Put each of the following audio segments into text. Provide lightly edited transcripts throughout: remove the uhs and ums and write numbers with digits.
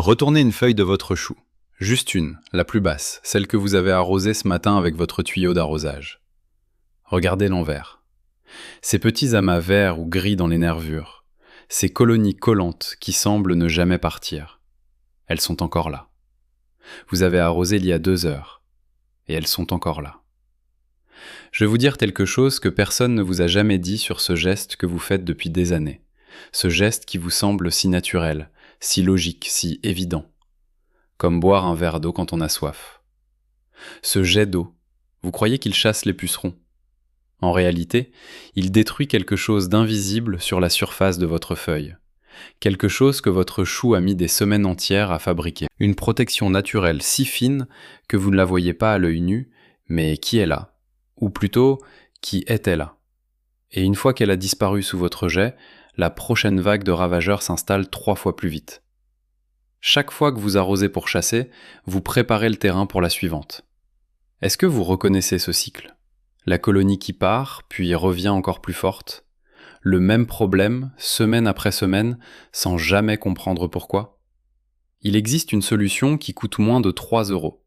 Retournez une feuille de votre chou. Juste une, la plus basse, celle que vous avez arrosée ce matin avec votre tuyau d'arrosage. Regardez l'envers. Ces petits amas verts ou gris dans les nervures, ces colonies collantes qui semblent ne jamais partir. Elles sont encore là. Vous avez arrosé il y a 2 heures, et elles sont encore là. Je vais vous dire quelque chose que personne ne vous a jamais dit sur ce geste que vous faites depuis des années. Ce geste qui vous semble si naturel, si logique, si évident. Comme boire un verre d'eau quand on a soif. Ce jet d'eau, vous croyez qu'il chasse les pucerons? En réalité, il détruit quelque chose d'invisible sur la surface de votre feuille. Quelque chose que votre chou a mis des semaines entières à fabriquer. Une protection naturelle si fine que vous ne la voyez pas à l'œil nu, mais qui est là. Ou plutôt, qui était là. Et une fois qu'elle a disparu sous votre jet, la prochaine vague de ravageurs s'installe 3 fois plus vite. Chaque fois que vous arrosez pour chasser, vous préparez le terrain pour la suivante. Est-ce que vous reconnaissez ce cycle? La colonie qui part, puis revient encore plus forte. Le même problème, semaine après semaine, sans jamais comprendre pourquoi. Il existe une solution qui coûte moins de 3 €.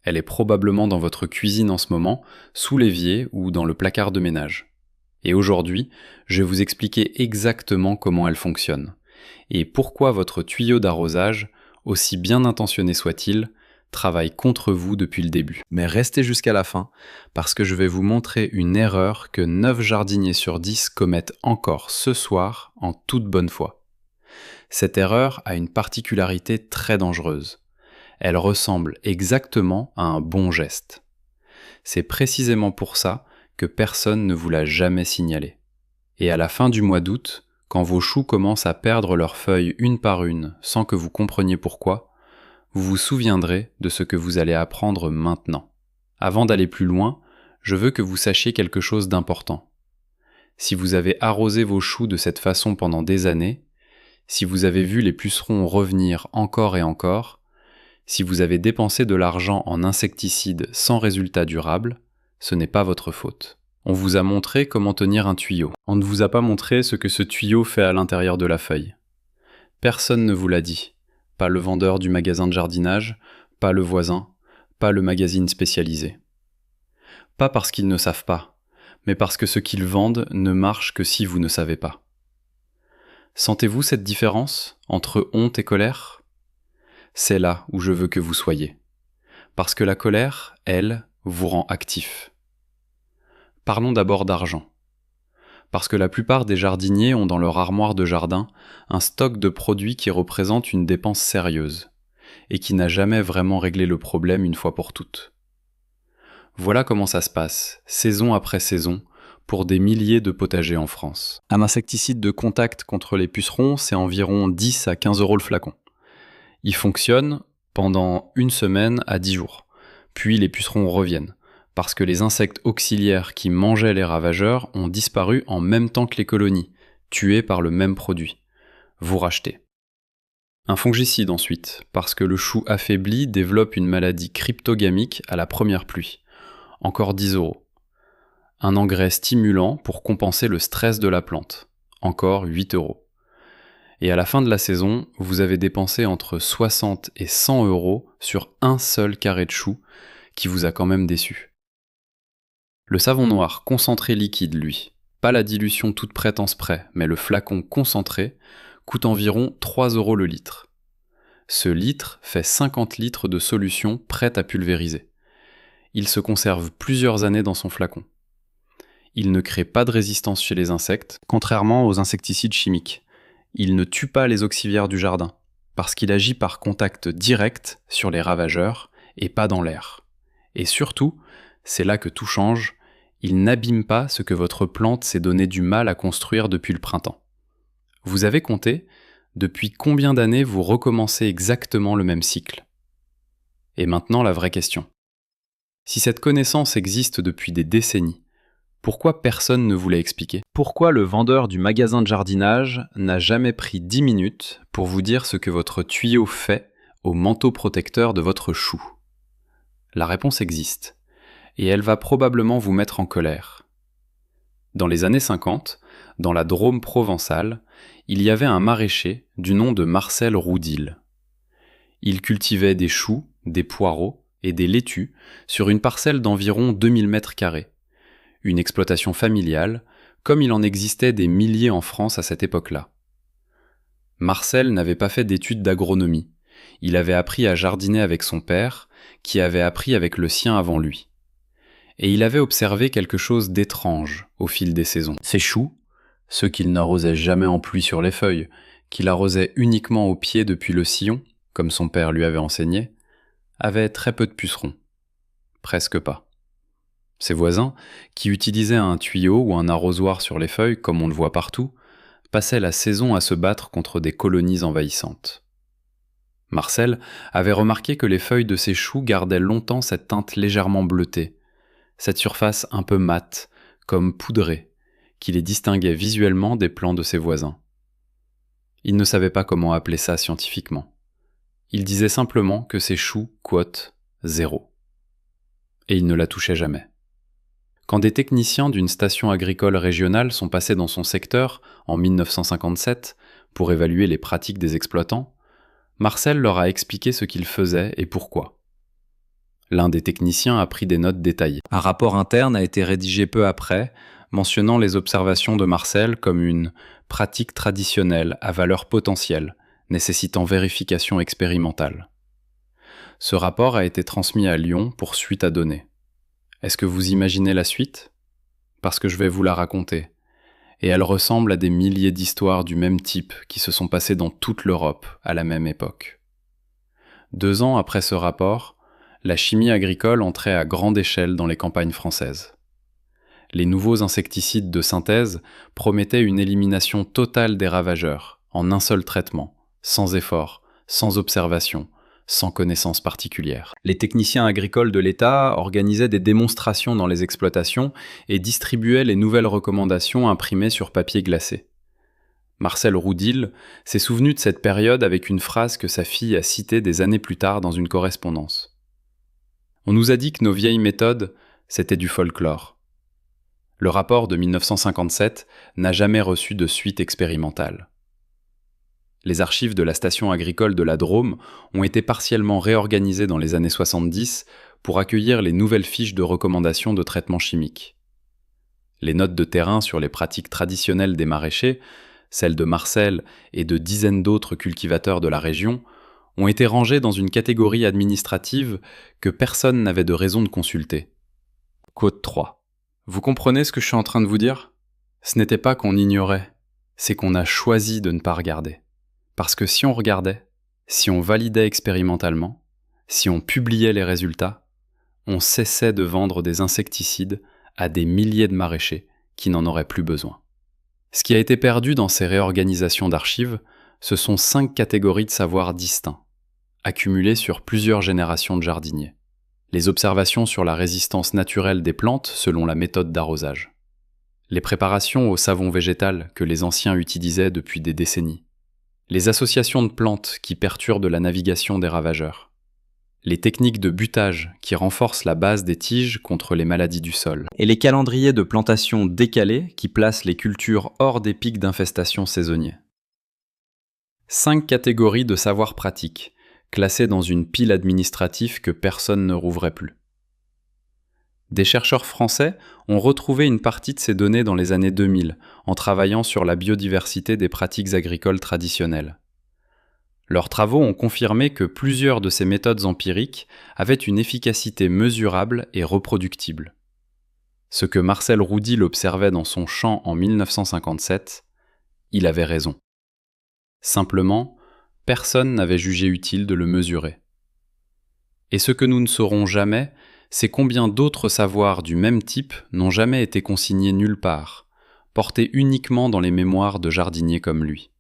Elle est probablement dans votre cuisine en ce moment, sous l'évier ou dans le placard de ménage. Et aujourd'hui, je vais vous expliquer exactement comment elle fonctionne, et pourquoi votre tuyau d'arrosage, aussi bien intentionné soit-il, travaille contre vous depuis le début. Mais restez jusqu'à la fin, parce que je vais vous montrer une erreur que 9 jardiniers sur 10 commettent encore ce soir en toute bonne foi. Cette erreur a une particularité très dangereuse. Elle ressemble exactement à un bon geste. C'est précisément pour ça que personne ne vous l'a jamais signalé. Et à la fin du mois d'août, quand vos choux commencent à perdre leurs feuilles une par une sans que vous compreniez pourquoi, vous vous souviendrez de ce que vous allez apprendre maintenant. Avant d'aller plus loin, je veux que vous sachiez quelque chose d'important. Si vous avez arrosé vos choux de cette façon pendant des années, si vous avez vu les pucerons revenir encore et encore, si vous avez dépensé de l'argent en insecticides sans résultat durable, ce n'est pas votre faute. On vous a montré comment tenir un tuyau. On ne vous a pas montré ce que ce tuyau fait à l'intérieur de la feuille. Personne ne vous l'a dit. Pas le vendeur du magasin de jardinage, pas le voisin, pas le magazine spécialisé. Pas parce qu'ils ne savent pas, mais parce que ce qu'ils vendent ne marche que si vous ne savez pas. Sentez-vous cette différence entre honte et colère ? C'est là où je veux que vous soyez. Parce que la colère, elle, vous rend actif. Parlons d'abord d'argent. Parce que la plupart des jardiniers ont dans leur armoire de jardin un stock de produits qui représente une dépense sérieuse et qui n'a jamais vraiment réglé le problème une fois pour toutes. Voilà comment ça se passe, saison après saison, pour des milliers de potagers en France. Un insecticide de contact contre les pucerons, c'est environ 10 à 15 € le flacon. Il fonctionne pendant 1 semaine à 10 jours, puis les pucerons reviennent, parce que les insectes auxiliaires qui mangeaient les ravageurs ont disparu en même temps que les colonies, tuées par le même produit. Vous rachetez. Un fongicide ensuite, parce que le chou affaibli développe une maladie cryptogamique à la première pluie. Encore 10 €. Un engrais stimulant pour compenser le stress de la plante. Encore 8 €. Et à la fin de la saison, vous avez dépensé entre 60 et 100 € sur un seul carré de chou qui vous a quand même déçu. Le savon noir concentré liquide, lui, pas la dilution toute prête en spray, mais le flacon concentré, coûte environ 3 € le litre. Ce litre fait 50 litres de solution prête à pulvériser. Il se conserve plusieurs années dans son flacon. Il ne crée pas de résistance chez les insectes, contrairement aux insecticides chimiques. Il ne tue pas les auxiliaires du jardin, parce qu'il agit par contact direct sur les ravageurs et pas dans l'air. Et surtout, c'est là que tout change, il n'abîme pas ce que votre plante s'est donné du mal à construire depuis le printemps. Vous avez compté depuis combien d'années vous recommencez exactement le même cycle? Et maintenant la vraie question. Si cette connaissance existe depuis des décennies, pourquoi personne ne vous l'a expliqué? Pourquoi le vendeur du magasin de jardinage n'a jamais pris 10 minutes pour vous dire ce que votre tuyau fait au manteau protecteur de votre chou? La réponse existe, et elle va probablement vous mettre en colère. Dans les années 50, dans la Drôme provençale, il y avait un maraîcher du nom de Marcel Roudil. Il cultivait des choux, des poireaux et des laitues sur une parcelle d'environ 2000 mètres carrés. Une exploitation familiale, comme il en existait des milliers en France à cette époque-là. Marcel n'avait pas fait d'études d'agronomie. Il avait appris à jardiner avec son père, qui avait appris avec le sien avant lui. Et il avait observé quelque chose d'étrange au fil des saisons. Ces choux, ceux qu'il n'arrosait jamais en pluie sur les feuilles, qu'il arrosait uniquement au pied depuis le sillon, comme son père lui avait enseigné, avaient très peu de pucerons. Presque pas. Ses voisins, qui utilisaient un tuyau ou un arrosoir sur les feuilles, comme on le voit partout, passaient la saison à se battre contre des colonies envahissantes. Marcel avait remarqué que les feuilles de ses choux gardaient longtemps cette teinte légèrement bleutée, cette surface un peu mate, comme poudrée, qui les distinguait visuellement des plants de ses voisins. Il ne savait pas comment appeler ça scientifiquement. Il disait simplement que ses choux cotent 0. Et il ne la touchait jamais. Quand des techniciens d'une station agricole régionale sont passés dans son secteur en 1957 pour évaluer les pratiques des exploitants, Marcel leur a expliqué ce qu'ils faisaient et pourquoi. L'un des techniciens a pris des notes détaillées. Un rapport interne a été rédigé peu après, mentionnant les observations de Marcel comme une pratique traditionnelle à valeur potentielle, nécessitant vérification expérimentale. Ce rapport a été transmis à Lyon pour suite à donner. Est-ce que vous imaginez la suite ? Parce que je vais vous la raconter. Et elle ressemble à des milliers d'histoires du même type qui se sont passées dans toute l'Europe à la même époque. 2 ans après ce rapport, la chimie agricole entrait à grande échelle dans les campagnes françaises. Les nouveaux insecticides de synthèse promettaient une élimination totale des ravageurs, en un seul traitement, sans effort, sans observation, sans connaissance particulière. Les techniciens agricoles de l'État organisaient des démonstrations dans les exploitations et distribuaient les nouvelles recommandations imprimées sur papier glacé. Marcel Roudil s'est souvenu de cette période avec une phrase que sa fille a citée des années plus tard dans une correspondance. « On nous a dit que nos vieilles méthodes, c'était du folklore. » Le rapport de 1957 n'a jamais reçu de suite expérimentale. Les archives de la station agricole de la Drôme ont été partiellement réorganisées dans les années 70 pour accueillir les nouvelles fiches de recommandations de traitement chimique. Les notes de terrain sur les pratiques traditionnelles des maraîchers, celles de Marcel et de dizaines d'autres cultivateurs de la région, ont été rangées dans une catégorie administrative que personne n'avait de raison de consulter. Code 3. Vous comprenez ce que je suis en train de vous dire ? Ce n'était pas qu'on ignorait, c'est qu'on a choisi de ne pas regarder. Parce que si on regardait, si on validait expérimentalement, si on publiait les résultats, on cessait de vendre des insecticides à des milliers de maraîchers qui n'en auraient plus besoin. Ce qui a été perdu dans ces réorganisations d'archives, ce sont 5 catégories de savoirs distincts, accumulées sur plusieurs générations de jardiniers. Les observations sur la résistance naturelle des plantes selon la méthode d'arrosage. Les préparations au savon végétal que les anciens utilisaient depuis des décennies. Les associations de plantes qui perturbent la navigation des ravageurs. Les techniques de butage qui renforcent la base des tiges contre les maladies du sol. Et les calendriers de plantation décalés qui placent les cultures hors des pics d'infestation saisonniers. 5 catégories de savoirs pratiques, classées dans une pile administrative que personne ne rouvrait plus. Des chercheurs français ont retrouvé une partie de ces données dans les années 2000 en travaillant sur la biodiversité des pratiques agricoles traditionnelles. Leurs travaux ont confirmé que plusieurs de ces méthodes empiriques avaient une efficacité mesurable et reproductible. Ce que Marcel Roudil observait dans son champ en 1957, il avait raison. Simplement, personne n'avait jugé utile de le mesurer. Et ce que nous ne saurons jamais, c'est combien d'autres savoirs du même type n'ont jamais été consignés nulle part, portés uniquement dans les mémoires de jardiniers comme lui.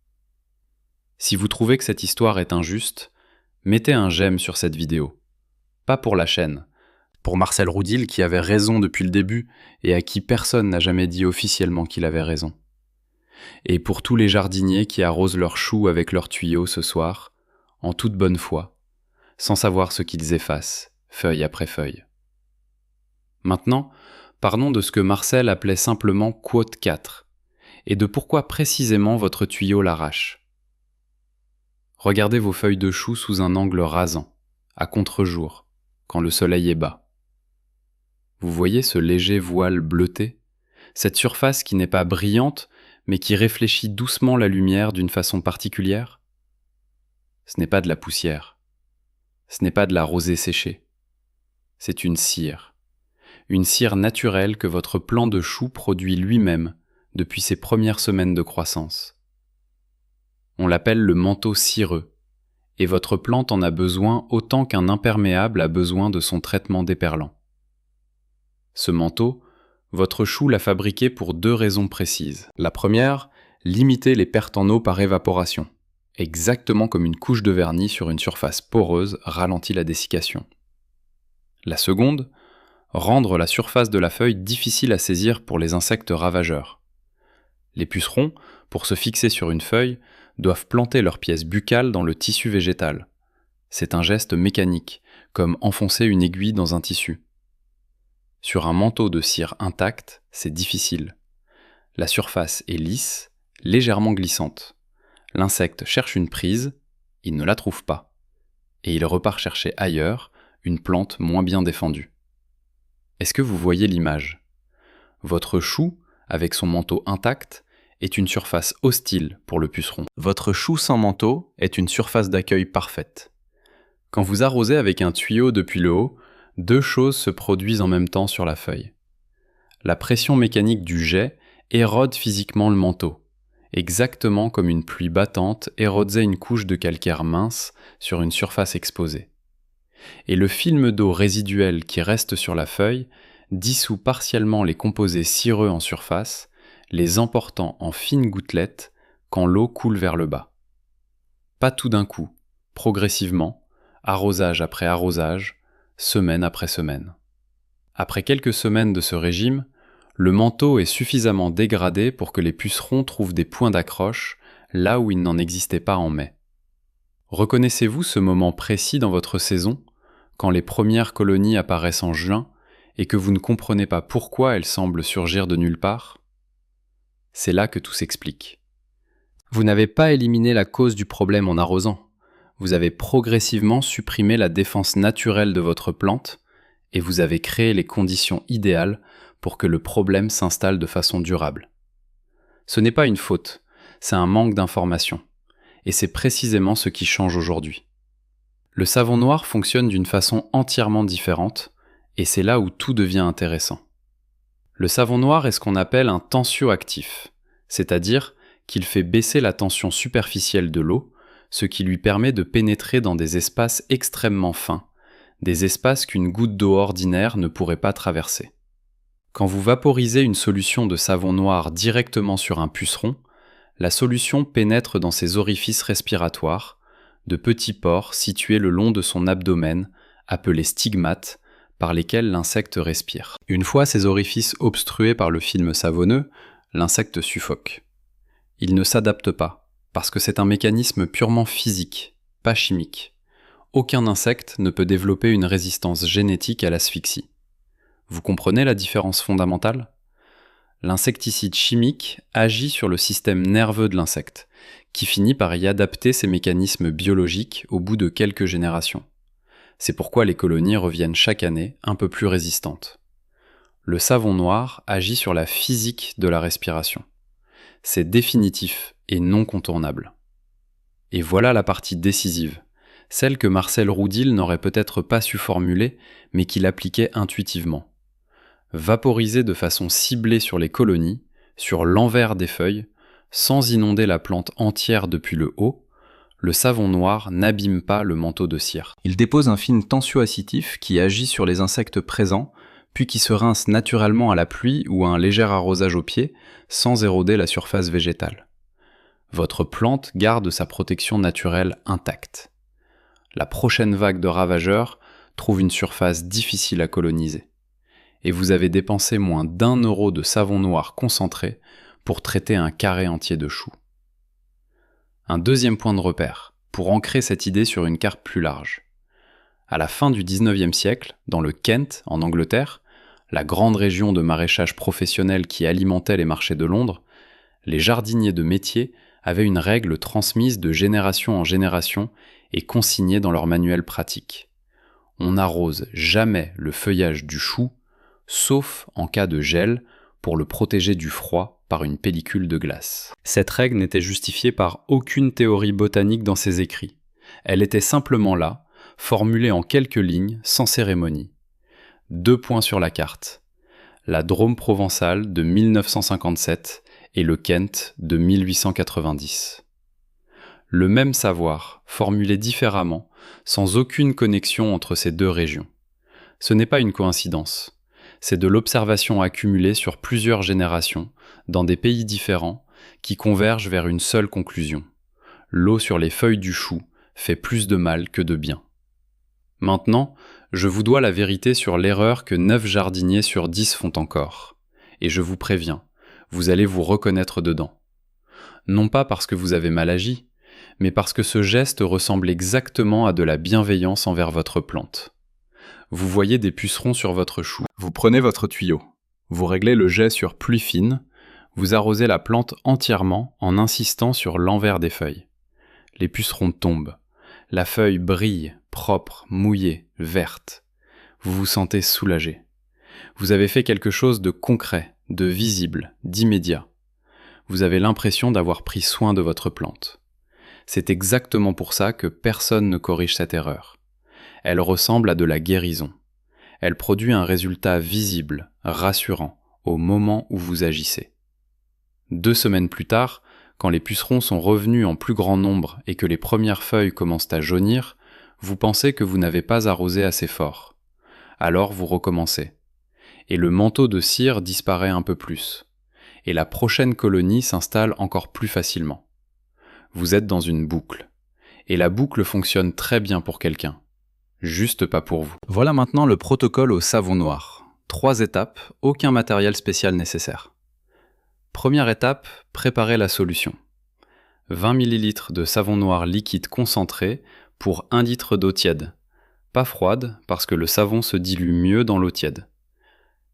Si vous trouvez que cette histoire est injuste, mettez un j'aime sur cette vidéo. Pas pour la chaîne, pour Marcel Roudil qui avait raison depuis le début et à qui personne n'a jamais dit officiellement qu'il avait raison. Et pour tous les jardiniers qui arrosent leurs choux avec leurs tuyaux ce soir, en toute bonne foi, sans savoir ce qu'ils effacent, feuille après feuille. Maintenant, parlons de ce que Marcel appelait simplement quote 4, et de pourquoi précisément votre tuyau l'arrache. Regardez vos feuilles de chou sous un angle rasant, à contre-jour, quand le soleil est bas. Vous voyez ce léger voile bleuté, cette surface qui n'est pas brillante, mais qui réfléchit doucement la lumière d'une façon particulière? Ce n'est pas de la poussière, ce n'est pas de la rosée séchée, c'est une cire naturelle que votre plant de chou produit lui-même depuis ses premières semaines de croissance. On l'appelle le manteau cireux, et votre plante en a besoin autant qu'un imperméable a besoin de son traitement déperlant. Ce manteau, votre chou l'a fabriqué pour 2 raisons précises. La première, limiter les pertes en eau par évaporation, exactement comme une couche de vernis sur une surface poreuse ralentit la dessiccation. La seconde, rendre la surface de la feuille difficile à saisir pour les insectes ravageurs. Les pucerons, pour se fixer sur une feuille, doivent planter leurs pièces buccales dans le tissu végétal. C'est un geste mécanique, comme enfoncer une aiguille dans un tissu. Sur un manteau de cire intact, c'est difficile. La surface est lisse, légèrement glissante. L'insecte cherche une prise, il ne la trouve pas. Et il repart chercher ailleurs une plante moins bien défendue. Est-ce que vous voyez l'image? Votre chou, avec son manteau intact, est une surface hostile pour le puceron. Votre chou sans manteau est une surface d'accueil parfaite. Quand vous arrosez avec un tuyau depuis le haut, 2 choses se produisent en même temps sur la feuille. La pression mécanique du jet érode physiquement le manteau, exactement comme une pluie battante érodait une couche de calcaire mince sur une surface exposée. Et le film d'eau résiduel qui reste sur la feuille dissout partiellement les composés cireux en surface, les emportant en fines gouttelettes quand l'eau coule vers le bas. Pas tout d'un coup, progressivement, arrosage après arrosage, semaine après semaine. Après quelques semaines de ce régime, le manteau est suffisamment dégradé pour que les pucerons trouvent des points d'accroche là où il n'en existait pas en mai. Reconnaissez-vous ce moment précis dans votre saison, quand les premières colonies apparaissent en juin et que vous ne comprenez pas pourquoi elles semblent surgir de nulle part? C'est là que tout s'explique. Vous n'avez pas éliminé la cause du problème en arrosant. Vous avez progressivement supprimé la défense naturelle de votre plante et vous avez créé les conditions idéales pour que le problème s'installe de façon durable. Ce n'est pas une faute, c'est un manque d'information. Et c'est précisément ce qui change aujourd'hui. Le savon noir fonctionne d'une façon entièrement différente, et c'est là où tout devient intéressant. Le savon noir est ce qu'on appelle un tensioactif, c'est-à-dire qu'il fait baisser la tension superficielle de l'eau, ce qui lui permet de pénétrer dans des espaces extrêmement fins, des espaces qu'une goutte d'eau ordinaire ne pourrait pas traverser. Quand vous vaporisez une solution de savon noir directement sur un puceron, la solution pénètre dans ses orifices respiratoires, de petits pores situés le long de son abdomen, appelés stigmates, par lesquels l'insecte respire. Une fois ces orifices obstrués par le film savonneux, l'insecte suffoque. Il ne s'adapte pas, parce que c'est un mécanisme purement physique, pas chimique. Aucun insecte ne peut développer une résistance génétique à l'asphyxie. Vous comprenez la différence fondamentale ? L'insecticide chimique agit sur le système nerveux de l'insecte, qui finit par y adapter ses mécanismes biologiques au bout de quelques générations. C'est pourquoi les colonies reviennent chaque année un peu plus résistantes. Le savon noir agit sur la physique de la respiration. C'est définitif et non contournable. Et voilà la partie décisive, celle que Marcel Roudil n'aurait peut-être pas su formuler, mais qu'il appliquait intuitivement. Vaporiser de façon ciblée sur les colonies, sur l'envers des feuilles, sans inonder la plante entière depuis le haut, le savon noir n'abîme pas le manteau de cire. Il dépose un film tensioactif qui agit sur les insectes présents, puis qui se rince naturellement à la pluie ou à un léger arrosage au pied, sans éroder la surface végétale. Votre plante garde sa protection naturelle intacte. La prochaine vague de ravageurs trouve une surface difficile à coloniser. Et vous avez dépensé moins d'1 euro de savon noir concentré pour traiter un carré entier de choux. Un deuxième point de repère, pour ancrer cette idée sur une carte plus large. À la fin du XIXe siècle, dans le Kent, en Angleterre, la grande région de maraîchage professionnel qui alimentait les marchés de Londres, les jardiniers de métier avaient une règle transmise de génération en génération et consignée dans leur manuel pratique. On n'arrose jamais le feuillage du chou, sauf en cas de gel, pour le protéger du froid par une pellicule de glace. Cette règle n'était justifiée par aucune théorie botanique dans ses écrits. Elle était simplement là, formulée en quelques lignes, sans cérémonie. 2 points sur la carte. La Drôme provençale de 1957 et le Kent de 1890. Le même savoir, formulé différemment, sans aucune connexion entre ces deux régions. Ce n'est pas une coïncidence. C'est de l'observation accumulée sur plusieurs générations, dans des pays différents, qui convergent vers une seule conclusion. L'eau sur les feuilles du chou fait plus de mal que de bien. Maintenant, je vous dois la vérité sur l'erreur que 9 jardiniers sur 10 font encore. Et je vous préviens, vous allez vous reconnaître dedans. Non pas parce que vous avez mal agi, mais parce que ce geste ressemble exactement à de la bienveillance envers votre plante. Vous voyez des pucerons sur votre chou. Vous prenez votre tuyau. Vous réglez le jet sur pluie fine. Vous arrosez la plante entièrement en insistant sur l'envers des feuilles. Les pucerons tombent. La feuille brille, propre, mouillée, verte. Vous vous sentez soulagé. Vous avez fait quelque chose de concret, de visible, d'immédiat. Vous avez l'impression d'avoir pris soin de votre plante. C'est exactement pour ça que personne ne corrige cette erreur. Elle ressemble à de la guérison. Elle produit un résultat visible, rassurant, au moment où vous agissez. 2 semaines plus tard, quand les pucerons sont revenus en plus grand nombre et que les premières feuilles commencent à jaunir, vous pensez que vous n'avez pas arrosé assez fort. Alors vous recommencez. Et le manteau de cire disparaît un peu plus. Et la prochaine colonie s'installe encore plus facilement. Vous êtes dans une boucle. Et la boucle fonctionne très bien pour quelqu'un. Juste pas pour vous. Voilà maintenant le protocole au savon noir. 3 étapes, aucun matériel spécial nécessaire. Première étape, préparer la solution. 20 ml de savon noir liquide concentré pour 1 litre d'eau tiède. Pas froide parce que le savon se dilue mieux dans l'eau tiède.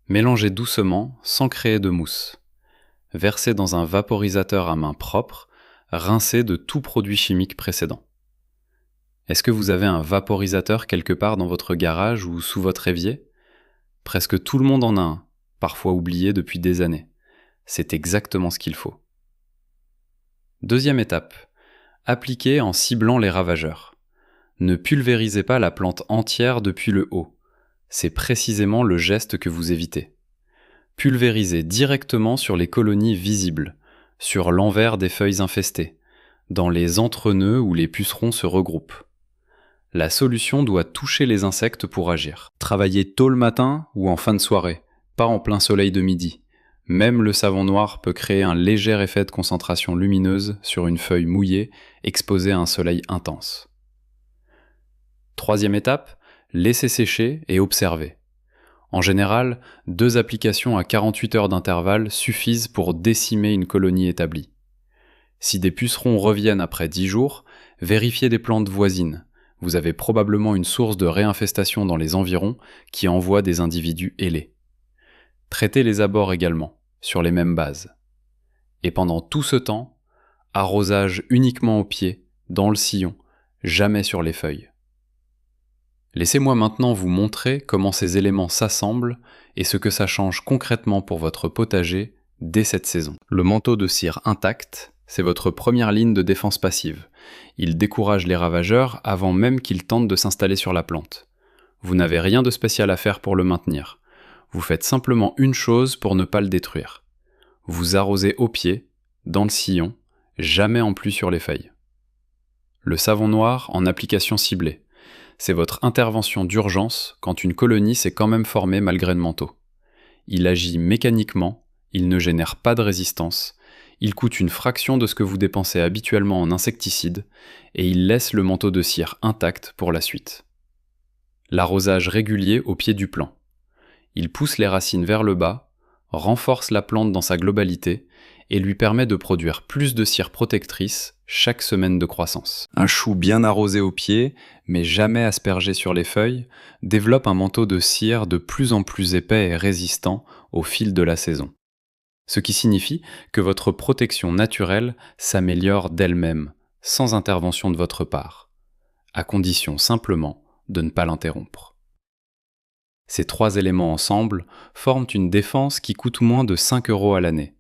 Mélangez doucement sans créer de mousse. Versez dans un vaporisateur à main propre, rincez de tout produit chimique précédent. Est-ce que vous avez un vaporisateur quelque part dans votre garage ou sous votre évier ? Presque tout le monde en a un, parfois oublié depuis des années. C'est exactement ce qu'il faut. Deuxième étape, appliquez en ciblant les ravageurs. Ne pulvérisez pas la plante entière depuis le haut. C'est précisément le geste que vous évitez. Pulvérisez directement sur les colonies visibles, sur l'envers des feuilles infestées, dans les entrenœuds où les pucerons se regroupent. La solution doit toucher les insectes pour agir. Travaillez tôt le matin ou en fin de soirée, pas en plein soleil de midi. Même le savon noir peut créer un léger effet de concentration lumineuse sur une feuille mouillée exposée à un soleil intense. Troisième étape, laissez sécher et observez. En général, 2 applications à 48 heures d'intervalle suffisent pour décimer une colonie établie. Si des pucerons reviennent après 10 jours, vérifiez des plantes voisines. Vous avez probablement une source de réinfestation dans les environs qui envoie des individus ailés. Traitez les abords également, sur les mêmes bases. Et pendant tout ce temps, arrosage uniquement au pied, dans le sillon, jamais sur les feuilles. Laissez-moi maintenant vous montrer comment ces éléments s'assemblent et ce que ça change concrètement pour votre potager dès cette saison. Le manteau de cire intact, c'est votre première ligne de défense passive. Il décourage les ravageurs avant même qu'ils tentent de s'installer sur la plante. Vous n'avez rien de spécial à faire pour le maintenir. Vous faites simplement une chose pour ne pas le détruire. Vous arrosez au pied, dans le sillon, jamais en plus sur les feuilles. Le savon noir en application ciblée. C'est votre intervention d'urgence quand une colonie s'est quand même formée malgré le manteau. Il agit mécaniquement, il ne génère pas de résistance, il coûte une fraction de ce que vous dépensez habituellement en insecticides, et il laisse le manteau de cire intact pour la suite. L'arrosage régulier au pied du plant. Il pousse les racines vers le bas, renforce la plante dans sa globalité, et lui permet de produire plus de cire protectrice chaque semaine de croissance. Un chou bien arrosé au pied, mais jamais aspergé sur les feuilles, développe un manteau de cire de plus en plus épais et résistant au fil de la saison. ce qui signifie que votre protection naturelle s'améliore d'elle-même, sans intervention de votre part, à condition simplement de ne pas l'interrompre. Ces 3 éléments ensemble forment une défense qui coûte moins de 5 € à l'année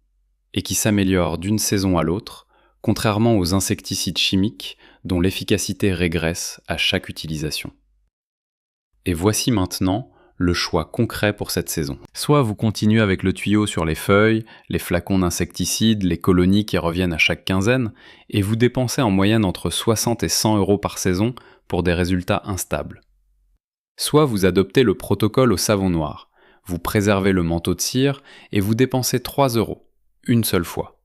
et qui s'améliore d'une saison à l'autre, contrairement aux insecticides chimiques dont l'efficacité régresse à chaque utilisation. Et voici maintenant le choix concret pour cette saison. Soit vous continuez avec le tuyau sur les feuilles, les flacons d'insecticides, les colonies qui reviennent à chaque quinzaine, et vous dépensez en moyenne entre 60 et 100 € par saison pour des résultats instables. Soit vous adoptez le protocole au savon noir, vous préservez le manteau de cire et vous dépensez 3 €, une seule fois.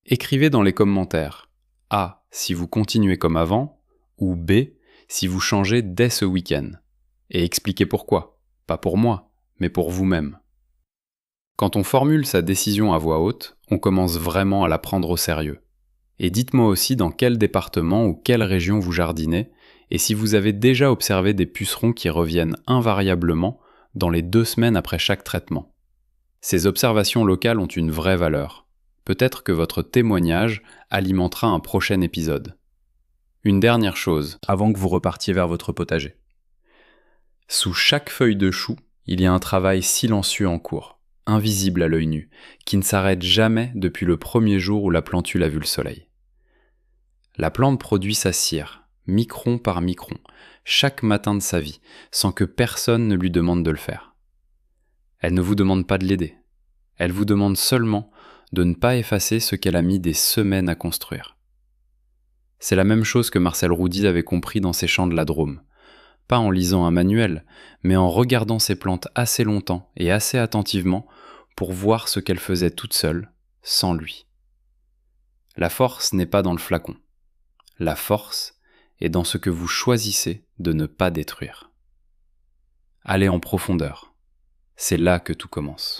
Écrivez dans les commentaires A si vous continuez comme avant, ou B si vous changez dès ce week-end. Et expliquez pourquoi, pas pour moi, mais pour vous-même. Quand on formule sa décision à voix haute, on commence vraiment à la prendre au sérieux. Et dites-moi aussi dans quel département ou quelle région vous jardinez, et si vous avez déjà observé des pucerons qui reviennent invariablement dans les 2 semaines après chaque traitement. Ces observations locales ont une vraie valeur. Peut-être que votre témoignage alimentera un prochain épisode. Une dernière chose, avant que vous repartiez vers votre potager. Sous chaque feuille de chou, il y a un travail silencieux en cours, invisible à l'œil nu, qui ne s'arrête jamais depuis le premier jour où la plantule a vu le soleil. La plante produit sa cire, micron par micron, chaque matin de sa vie, sans que personne ne lui demande de le faire. Elle ne vous demande pas de l'aider. Elle vous demande seulement de ne pas effacer ce qu'elle a mis des semaines à construire. C'est la même chose que Marcel Roudy avait compris dans ses champs de la Drôme. Pas en lisant un manuel, mais en regardant ces plantes assez longtemps et assez attentivement pour voir ce qu'elles faisaient toutes seules, sans lui. La force n'est pas dans le flacon. La force est dans ce que vous choisissez de ne pas détruire. Allez en profondeur. C'est là que tout commence.